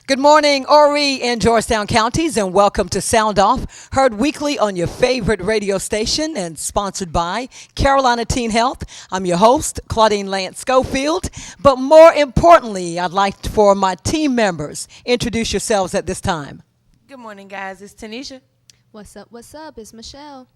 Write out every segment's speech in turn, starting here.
Good morning, Horry and Georgetown counties, and welcome to Sound Off, heard weekly on your favorite radio station and sponsored by Carolina Teen Health. I'm your host, Claudine Lance Schofield. But more importantly, I'd like for my team members introduce yourselves at this time. Good morning, guys. It's Tanisha. What's up? What's up? It's Michelle.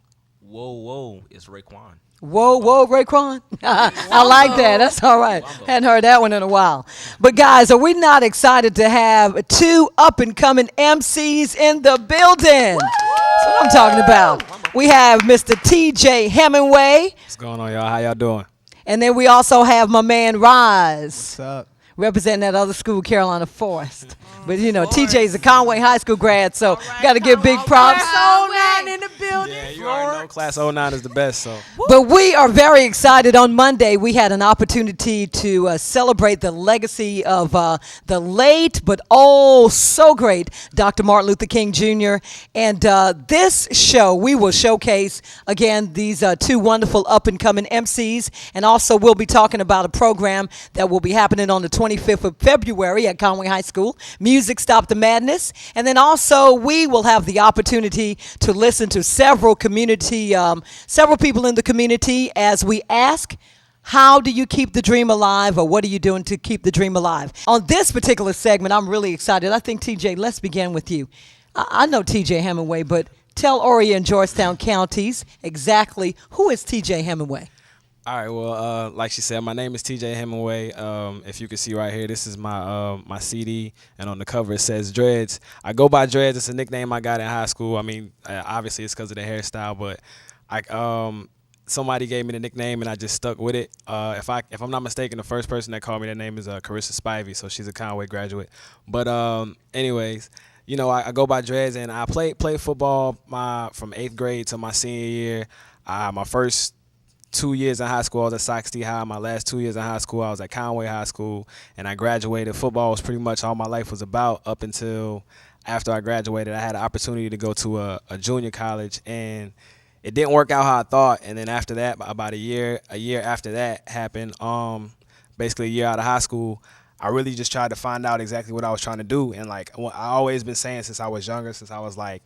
Whoa, it's Raekwon. Whoa, Raekwon. I like that. That's all right. Hadn't heard that one in a while. But guys, are we not excited to have two up-and-coming MCs in the building? That's what I'm talking about. We have Mr. TJ Hemingway. What's going on, y'all? How y'all doing? And then we also have my man Rise. What's up? Representing that other school, Carolina Forest. But you know, TJ's a Conway High School grad, so got to give big props. Class 09 in the building. Yeah, you already know Class 09 is the best, so. But we are very excited. On Monday, we had an opportunity to celebrate the legacy of the late, but oh, so great, Dr. Martin Luther King Jr. And this show, we will showcase, again, these two wonderful up-and-coming MCs. And also, we'll be talking about a program that will be happening on the 25th of February at Conway High School, Music Stop the Madness. And then also, we will have the opportunity to listen to several people in the community as we ask, how do you keep the dream alive, or what are you doing to keep the dream alive? On this particular segment, I'm really excited. I think, TJ, let's begin with you. I know TJ Hemingway, but tell Horry and Georgetown counties exactly who is TJ Hemingway. All right, well, like she said, my name is TJ Hemingway. If you can see right here, this is my my CD, and on the cover it says Dreadz. I go by Dreadz. It's a nickname I got in high school. I mean, obviously it's because of the hairstyle, but somebody gave me the nickname, and I just stuck with it. If I'm not mistaken, the first person that called me that name is Carissa Spivey, so she's a Conway graduate. But anyways, you know, I go by Dreadz, and I played football from 8th grade to my senior year. My first 2 years in high school, I was at Sox T High. My last 2 years in high school, I was at Conway High School, and I graduated. Football was pretty much all my life was about up until after I graduated. I had an opportunity to go to a junior college, and it didn't work out how I thought. And then after that, about a year after that happened, basically a year out of high school, I really just tried to find out exactly what I was trying to do. And like I always been saying since I was younger, since I was like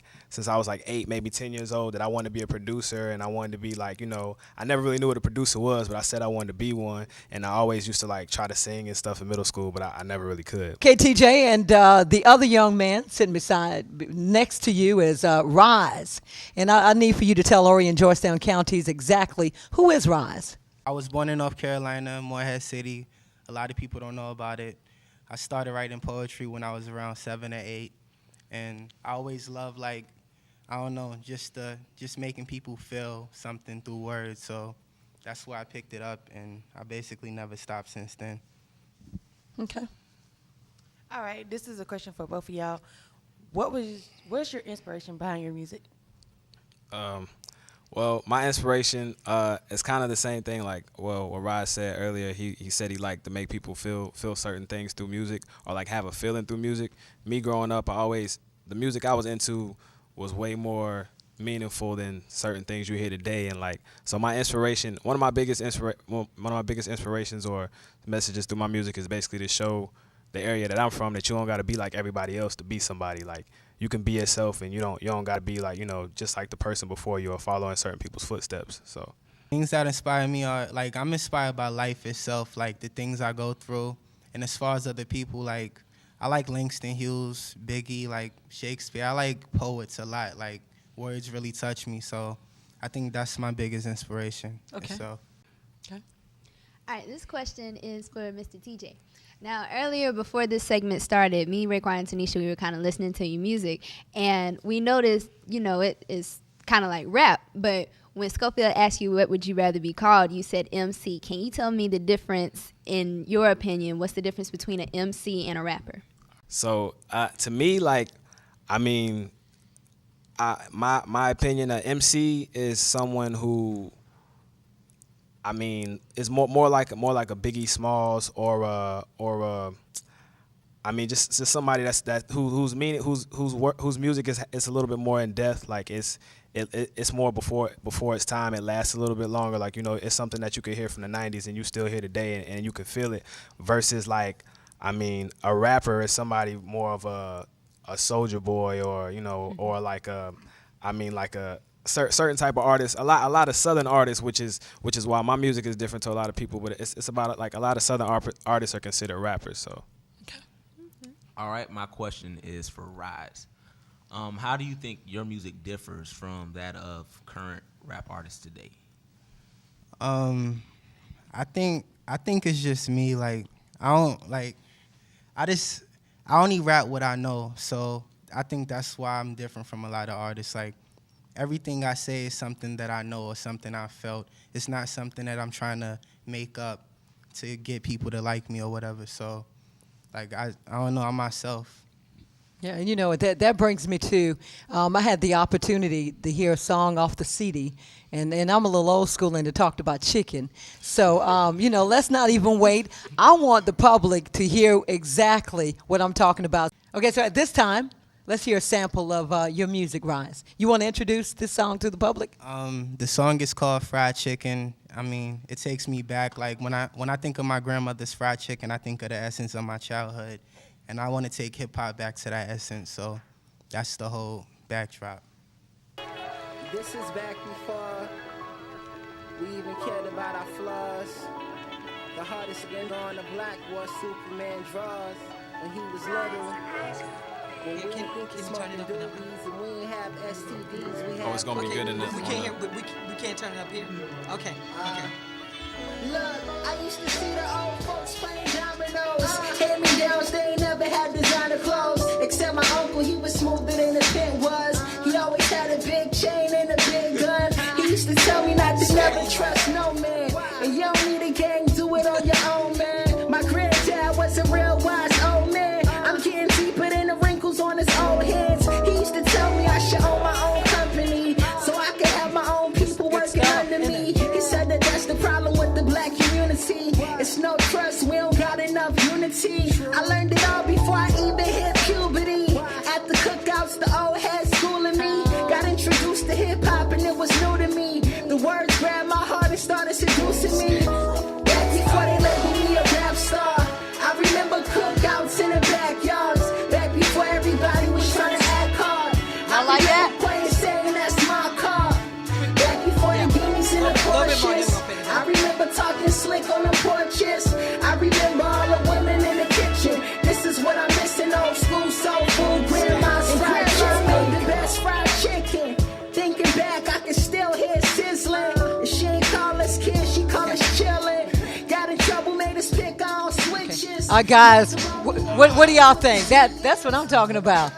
8, maybe 10 years old, that I wanted to be a producer, and I wanted to be like, you know, I never really knew what a producer was, but I said I wanted to be one. And I always used to like try to sing and stuff in middle school, but I never really could. Okay, TJ, and the other young man sitting next to you is Rise. And I need for you to tell Horry and Georgetown counties exactly who is Rise. I was born in North Carolina, Morehead City. A lot of people don't know about it. I started writing poetry when I was around 7 or 8, and I always loved, like, I don't know, just making people feel something through words. So that's why I picked it up, and I basically never stopped since then. Okay. All right, this is a question for both of y'all. What's your inspiration behind your music? Well, my inspiration is kind of the same thing. Like, well, what Rod said earlier, he said he liked to make people feel certain things through music, or like have a feeling through music. Me growing up, the music I was into was way more meaningful than certain things you hear today. And like, so my inspiration, one of my biggest inspirations or messages through my music is basically to show the area that I'm from that you don't got to be like everybody else to be somebody. Like, you can be yourself, and you don't got to be like, you know, just like the person before you or following certain people's footsteps. So Things that inspire me are, like, I'm inspired by life itself, like the things I go through. And as far as other people, like, I like Langston Hughes, Biggie, like Shakespeare. I like poets a lot. Like, words really touch me. So I think that's my biggest inspiration. Okay. So. Okay. All right, this question is for Mr. TJ. Now, earlier before this segment started, me, Raekwon, and Tanisha, we were kind of listening to your music, and we noticed, you know, it is kind of like rap, but when Schofield asked you what would you rather be called, you said MC. Can you tell me the difference, in your opinion, what's the difference between an MC and a rapper? So to me, like, I mean, my opinion, an MC is someone who, I mean, is more like a Biggie Smalls or I mean, just somebody whose music is a little bit more in depth. Like it's more before its time. It lasts a little bit longer. Like, you know, it's something that you could hear from the '90s and you still hear today, and you can feel it. Versus like I mean, a rapper is somebody more of a soldier boy, or or like a certain type of artist. A lot of Southern artists, which is why my music is different to a lot of people. But it's about like a lot of Southern artists are considered rappers. So. All right, my question is for Rise. How do you think your music differs from that of current rap artists today? I think it's just me. Like I only rap what I know. So I think that's why I'm different from a lot of artists. Like everything I say is something that I know or something I felt. It's not something that I'm trying to make up to get people to like me or whatever. So like I don't know, I'm myself. Yeah, and that brings me to, I had the opportunity to hear a song off the CD, and I'm a little old school and it talked about chicken. So, let's not even wait. I want the public to hear exactly what I'm talking about. Okay, so at this time, let's hear a sample of your music, Rise. You want to introduce this song to the public? The song is called Fried Chicken. I mean, it takes me back. Like when I think of my grandmother's fried chicken, I think of the essence of my childhood. And I want to take hip-hop back to that essence, so that's the whole backdrop. This is back before we even cared about our flaws. The hardest thing on the block was Superman draws when he was little. When we didn't think he smoking doobies and we didn't have STDs, we had... Oh, it's going to be good in this. We can't hear, we can't turn it up here. Okay. Look, I used to see the old folks playing dominoes. Hand-me-downs, they ain't never had designer clothes. Except my uncle, he was smoother than the pen was. He always had a big chain and a big gun. He used to tell me not to never trust no man. And you don't need a gang, do it on your own, man. My granddad was a real wise old man. I'm getting deeper than the wrinkles on his old heads. He used to tell me I should own my own company, so I could have my own people working under me. He said that that's the problem with the black community. It's no trust, we don't got enough unity. I learned it all before I even hit puberty. At the cookouts, the old heads schooling me. Got introduced to hip-hop and it was new to me. The words grabbed my heart and started seducing me. Back before they labeled me a rap star, I remember cookouts in the backyards. Back before everybody was trying to act hard. I like that. Playing saying that's my car. Back before the beanies in the Porsches. I remember talking slick on the porches. I remember all the women in the kitchen. This is what I'm missing, old school soul food. Grandma's fried chicken made the best fried chicken. Thinking back, I can still hear sizzling. And she ain't call us kids, she call us chillin'. Got in trouble, made us pick all switches. Guys, what do y'all think? That's what I'm talking about.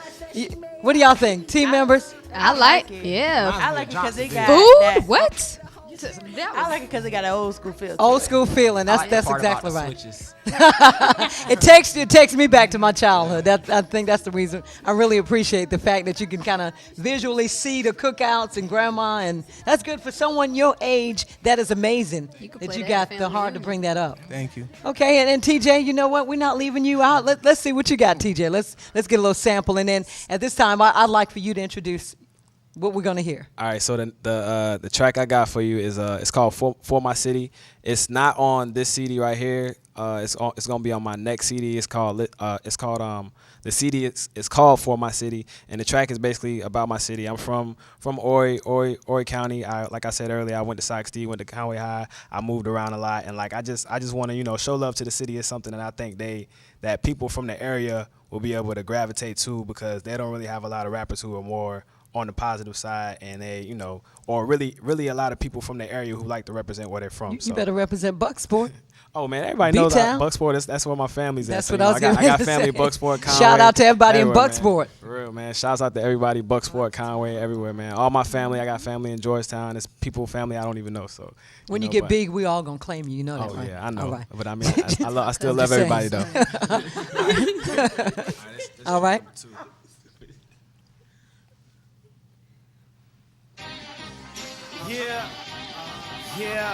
What do y'all think, team members? I like it. Yeah. I like it because it got Food? that. What? I like it because it got an old school feel. Old school feeling. That's Part about exactly the right. switches. It takes me back to my childhood. I think that's the reason. I really appreciate the fact that you can kind of visually see the cookouts and grandma, and that's good for someone your age. That is amazing You could that play you that got at the family heart to reunion. bring that up. Thank you. Okay, and TJ, you know what? We're not leaving you out. Let's see what you got, TJ. Let's get a little sample, and then at this time, I'd like for you to introduce what we're gonna hear. All right, so the track I got for you is it's called For My City. It's not on this CD right here. It's gonna be on my next CD. It's called the CD. It's called For My City, and the track is basically about my city. I'm from Horry County. Like I said earlier, I went to Sac State, went to Conway High. I moved around a lot, and like I just want to show love to the city. Is something that I think that people from the area will be able to gravitate to, because they don't really have a lot of rappers who are more on the positive side, and they, or really a lot of people from the area who like to represent where they're from. You better represent Bucksport. Oh man, everybody knows B-Town. Bucksport. That's where my family's at. That's So, what I was going to I got family in Bucksport, Conway. Shout out to everybody in everywhere, Bucksport. Man. For real, man. Shouts out to everybody, Bucksport, Conway, everywhere, man. All my family. I got family in Georgetown. It's people, family I don't even know. So When you get big, we all gonna claim you. You know that, Oh right? yeah, I know. All right. But I mean, I still I'm love just everybody saying. though. All right. Yeah.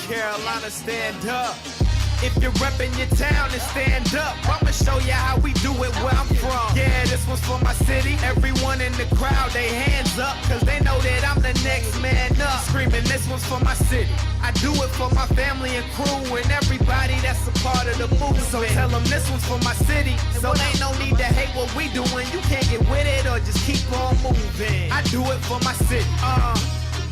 Carolina, stand up. If you're reppin' your town, then stand up. I'ma show you how we do it where I'm from. Yeah, this one's for my city. Everyone in the crowd, they hands up, cause they know that I'm the next man up. Screaming, this one's for my city. I do it for my family and crew and everybody that's a part of the movement. So tell them this one's for my city. So there ain't no need to hate what we doing. You can't get with it or just keep on moving. I do it for my city.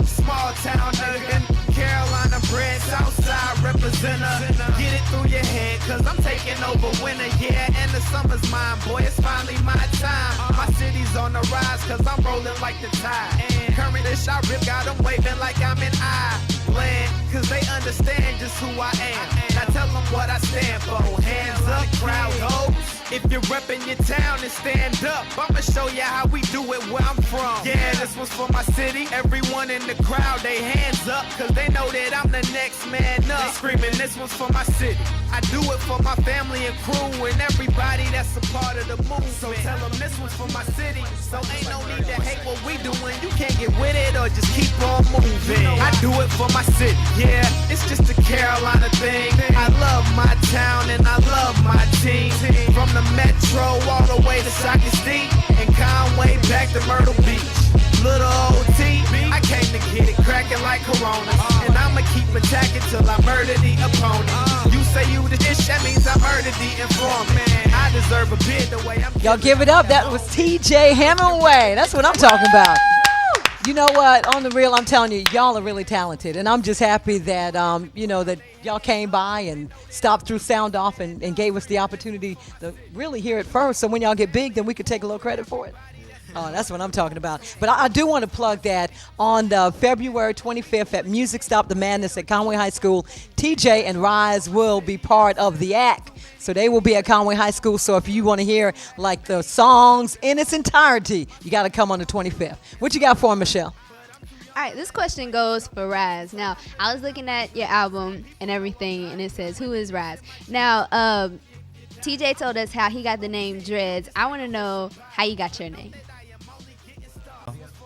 Small town nigga, Carolina bred, Southside representer. Get it through your head, cause I'm taking over winter, yeah, and the summer's mine, boy, it's finally my time. My city's on the rise, cause I'm rolling like the tide. And current dish I rip, got them waving like I'm in Ireland, cause they understand just who I am. Now tell them what I stand for, hands up, crowd goes. If you're reppin' your town, then stand up. I'ma show you how we do it where I'm from. Yeah, this one's for my city. Everyone in the crowd, they hands up, cause they know that I'm the next man up. Screaming, this one's for my city. I do it for my family and crew and everybody that's a part of the movement. So tell them this one's for my city. So ain't no need to hate what we doing. You can't get with it or just keep on moving. I do it for my city. Yeah, it's just a Carolina thing. I love my town and I love my team. From the Metro all the way to Socket Steep and Conway back to Myrtle Beach. Little old T, I came to get it cracking like Corona, and I'ma keep attacking till I murder the opponent. You say you the dish, that means I murdered the informant. I deserve a bid the way I'm. Y'all give it up. That was TJ Hemingway. That's what I'm talking about. You know what? On the real, I'm telling you, y'all are really talented, and I'm just happy that that y'all came by and stopped through Sound Off and gave us the opportunity to really hear it first. So when y'all get big, then we could take a little credit for it. Oh, that's what I'm talking about. But I do want to plug that on February 25th at Music Stop the Madness at Conway High School. TJ and Rise will be part of the act. So they will be at Conway High School. So if you want to hear like the songs in its entirety, you got to come on the 25th. What you got for 'em, Michelle? All right, this question goes for Rise. Now, I was looking at your album and everything, and it says, who is Rise? Now, TJ told us how he got the name Dreadz. I want to know how you got your name.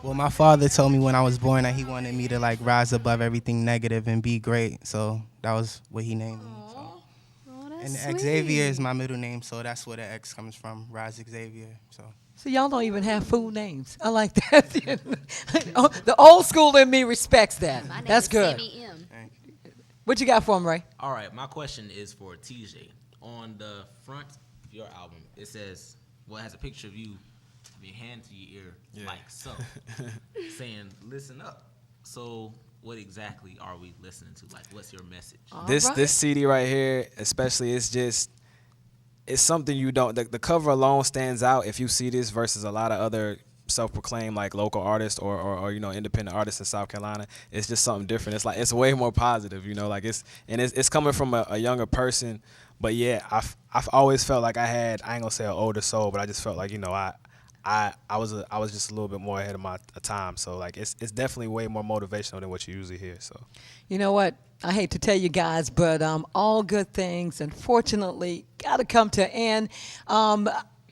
Well, my father told me when I was born that he wanted me to like rise above everything negative and be great. So that was what he named me. So. Oh, And that's Xavier is sweet. my middle name, so that's where the X comes from, Rise Xavier. So y'all don't even have full names. I like that. The old school in me respects that. My name That's is good. Sammy M. What you got for him, Ray? All right, my question is for TJ. On the front of your album, it says, well, it has a picture of you having your hand to your ear, like so, saying, listen up. So what exactly are we listening to? Like, what's your message? This CD right here, especially, it's something you don't. The cover alone stands out if you see this versus a lot of other self-proclaimed like local artists or independent artists in South Carolina. It's just something different. It's like it's way more positive, like it's coming from a younger person. But yeah, I've always felt like I ain't gonna say an older soul, but I just felt like I was just a little bit more ahead of my time. So like it's definitely way more motivational than what you usually hear. So You know what? I hate to tell you guys, but all good things, unfortunately, got to come to an end.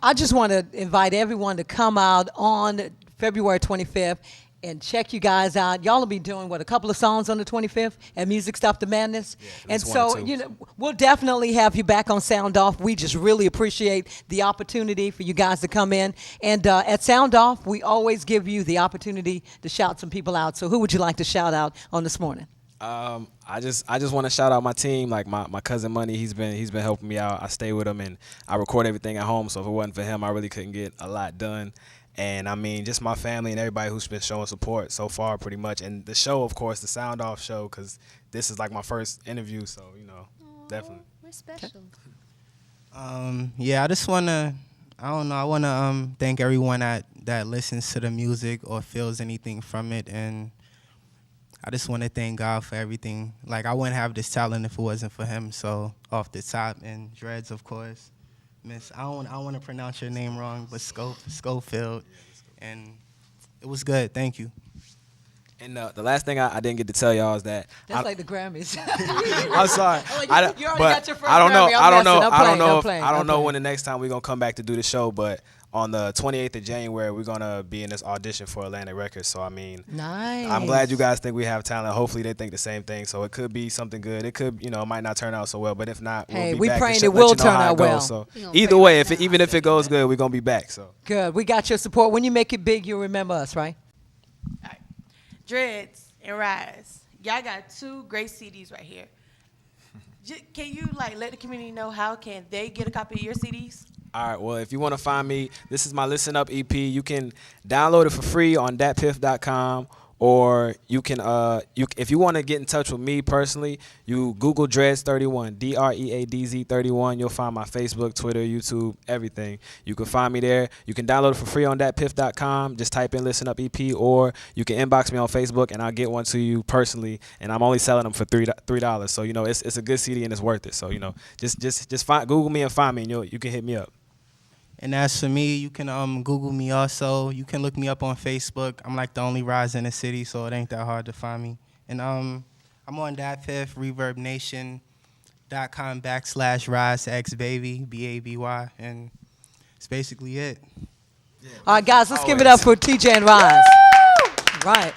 I just want to invite everyone to come out on February 25th and check you guys out. Y'all will be doing, a couple of songs on the 25th at Music Stop the Madness? Yeah, and one so, or two. We'll definitely have you back on Sound Off. We just really appreciate the opportunity for you guys to come in. And at Sound Off, we always give you the opportunity to shout some people out. So who would you like to shout out on this morning? I just want to shout out my team, like my cousin Money. He's been helping me out. I stay with him and I record everything at home. So if it wasn't for him, I really couldn't get a lot done. And I mean, just my family and everybody who's been showing support so far, pretty much. And the show, of course, the Sound Off show, because this is like my first interview. So definitely. We're special. Yeah, I just wanna, I wanna thank everyone that listens to the music or feels anything from it, and I just want to thank God for everything. Like, I wouldn't have this talent if it wasn't for him. So off the top, and Dreadz, of course, Miss, I don't want to pronounce your name wrong, but Schofield, and it was good. Thank you. And the last thing I didn't get to tell y'all is that That's like the Grammys. I'm sorry. You already got your first I don't know. Grammy. I don't know. I'm I don't know. playing. I don't know when the next time we're gonna come back to do the show. But on the 28th of January, we're gonna be in this audition for Atlantic Records. So I mean, Nice. I'm glad you guys think we have talent. Hopefully they think the same thing. So it could be something good. It could, it might not turn out so well. But if not, Hey, we'll we be back praying to it let will you know turn how it out goes. well. So We gonna either pray way, right now. even if it goes good, we're gonna be back. So Good. We got your support. When you make it big, you'll remember us, right? All right. Dreadz and Rise. Y'all got 2 great CDs right here. Can you let the community know how can they get a copy of your CDs? all right, well, if you want to find me, this is my Listen Up EP. You can download it for free on datpiff.com, or you can, if you want to get in touch with me personally, you Google Dreadz31, DREADZ31. You'll find my Facebook, Twitter, YouTube, everything. You can find me there. You can download it for free on datpiff.com. Just type in Listen Up EP, or you can inbox me on Facebook, and I'll get one to you personally. And I'm only selling them for $3. So it's a good CD and it's worth it. So just Google me and find me, and you can hit me up. And as for me, you can Google me also. You can look me up on Facebook. I'm like the only Rise in the city, so it ain't that hard to find me. And I'm on DatPiff, ReverbNation.com/Rise X Baby, BABY, and it's basically it. All right, guys, let's give it up for TJ and Rise. Right.